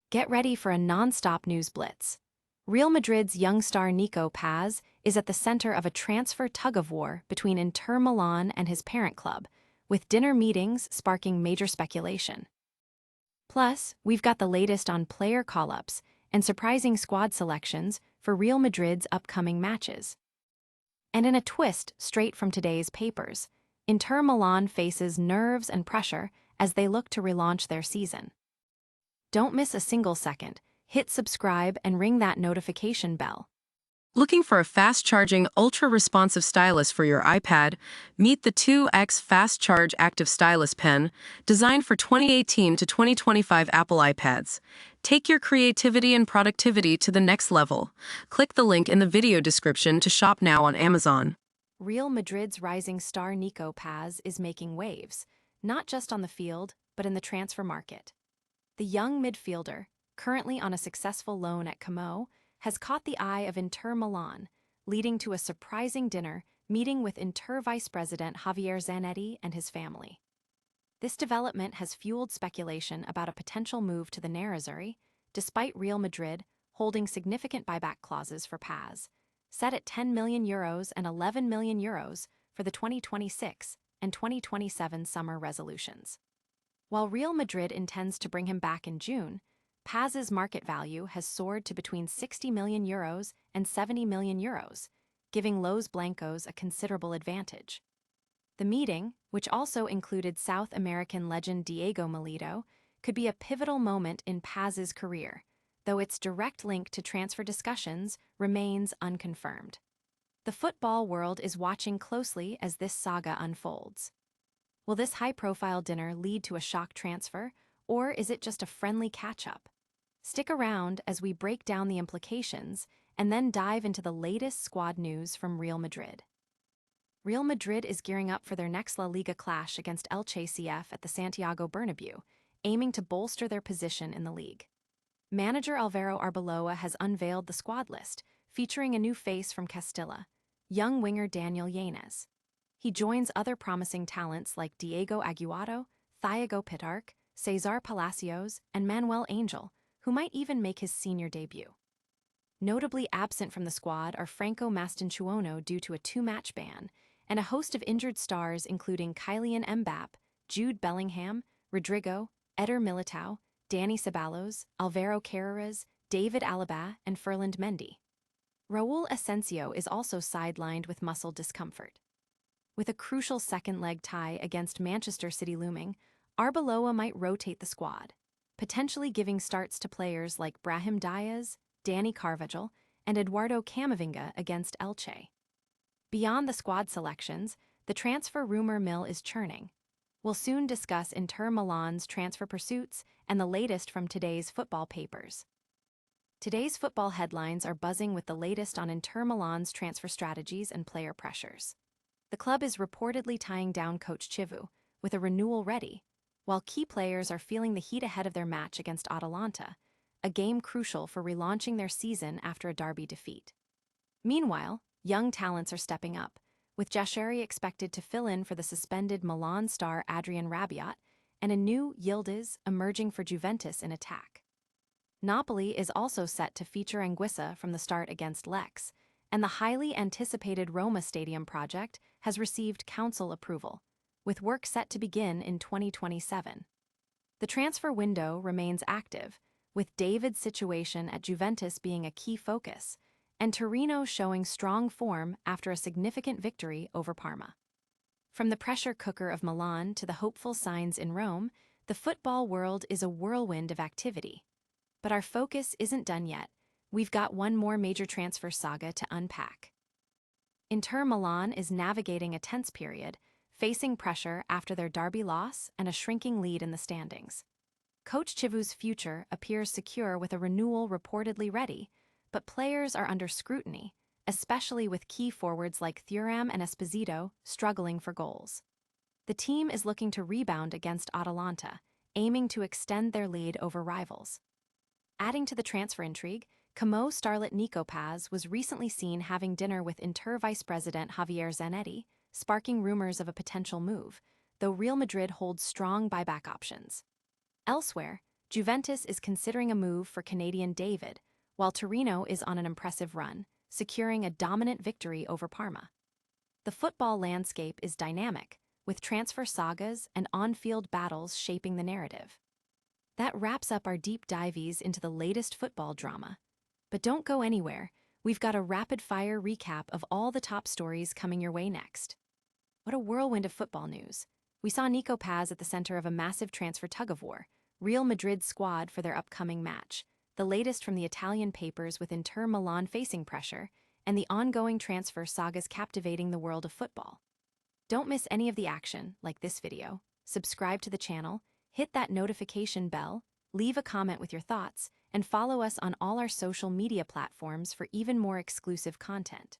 Get ready for a non-stop news blitz. Real Madrid's young star Nico is at the center of a transfer tug-of-war between Inter Milan and his parent club, with dinner meetings sparking major speculation. Plus, we've got the latest on player call-ups and surprising squad selections for Real Madrid's upcoming matches. And in a twist straight from today's papers, Inter Milan faces nerves and pressure as they look to relaunch their season. Don't miss a single second. Hit subscribe and ring that notification bell. Looking for a fast-charging, ultra-responsive stylus for your iPad? Meet the 2X Fast Charge Active Stylus Pen, designed for 2018 to 2025 Apple iPads. Take your creativity and productivity to the next level. Click the link in the video description to shop now on Amazon. Real Madrid's rising star Nico is making waves, not just on the field, but in the transfer market. The young midfielder, currently on a successful loan at Como, has caught the eye of Inter Milan, leading to a surprising dinner meeting with Inter Vice President Javier Zanetti and his family. This development has fueled speculation about a potential move to the Nerazzurri, despite Real Madrid holding significant buyback clauses for Paz, set at €10 million and €11 million for the 2026 and 2027 summer resolutions. While Real Madrid intends to bring him back in June, Paz's market value has soared to between €60 million and €70 million, giving Los Blancos a considerable advantage. The meeting, which also included South American legend Diego Milito, could be a pivotal moment in Paz's career, though its direct link to transfer discussions remains unconfirmed. The football world is watching closely as this saga unfolds. Will this high-profile dinner lead to a shock transfer, or is it just a friendly catch-up? Stick around as we break down the implications and then dive into the latest squad news from Real Madrid. Real Madrid is gearing up for their next La Liga clash against Elche CF at the Santiago Bernabéu, aiming to bolster their position in the league. Manager Alvaro Arbeloa has unveiled the squad list, featuring a new face from Castilla, young winger Daniel Yanez. He joins other promising talents like Diego Aguado, Thiago Pitarch, Cesar Palacios, and Manuel Angel, who might even make his senior debut. Notably absent from the squad are Franco Mastantuono due to a 2-match ban, and a host of injured stars including Kylian Mbappé, Jude Bellingham, Rodrigo, Eder Militao, Dani Ceballos, Alvaro Carreras, David Alaba, and Ferland Mendy. Raúl Asensio is also sidelined with muscle discomfort. With a crucial second-leg tie against Manchester City looming, Arbeloa might rotate the squad, potentially giving starts to players like Brahim Diaz, Dani Carvajal, and Eduardo Camavinga against Elche. Beyond the squad selections, the transfer rumor mill is churning. We'll soon discuss Inter Milan's transfer pursuits and the latest from today's football papers. Today's football headlines are buzzing with the latest on Inter Milan's transfer strategies and player pressures. The club is reportedly tying down coach Chivu, with a renewal ready, while key players are feeling the heat ahead of their match against Atalanta, a game crucial for relaunching their season after a derby defeat. Meanwhile, young talents are stepping up, with Jashari expected to fill in for the suspended Milan star Adrian Rabiot and a new Yildiz emerging for Juventus in attack. Napoli is also set to feature Anguissa from the start against Lex, and the highly anticipated Roma Stadium project has received council approval, with work set to begin in 2027. The transfer window remains active, with David's situation at Juventus being a key focus, and Torino showing strong form after a significant victory over Parma. From the pressure cooker of Milan to the hopeful signs in Rome, the football world is a whirlwind of activity. But our focus isn't done yet. We've got one more major transfer saga to unpack. Inter Milan is navigating a tense period, facing pressure after their derby loss and a shrinking lead in the standings. Coach Chivu's future appears secure with a renewal reportedly ready, but players are under scrutiny, especially with key forwards like Thuram and Esposito struggling for goals. The team is looking to rebound against Atalanta, aiming to extend their lead over rivals. Adding to the transfer intrigue, Como starlet Nico was recently seen having dinner with Inter Vice President Javier Zanetti, sparking rumors of a potential move, though Real Madrid holds strong buyback options. Elsewhere, Juventus is considering a move for Canadian David, while Torino is on an impressive run, securing a dominant victory over Parma. The football landscape is dynamic, with transfer sagas and on-field battles shaping the narrative. That wraps up our deep dives into the latest football drama. But don't go anywhere, we've got a rapid-fire recap of all the top stories coming your way next. What a whirlwind of football news. We saw Nico at the center of a massive transfer tug-of-war, Real Madrid's squad for their upcoming match, the latest from the Italian papers with Inter Milan facing pressure, and the ongoing transfer sagas captivating the world of football. Don't miss any of the action, like this video. Subscribe to the channel, hit that notification bell, leave a comment with your thoughts, and follow us on all our social media platforms for even more exclusive content.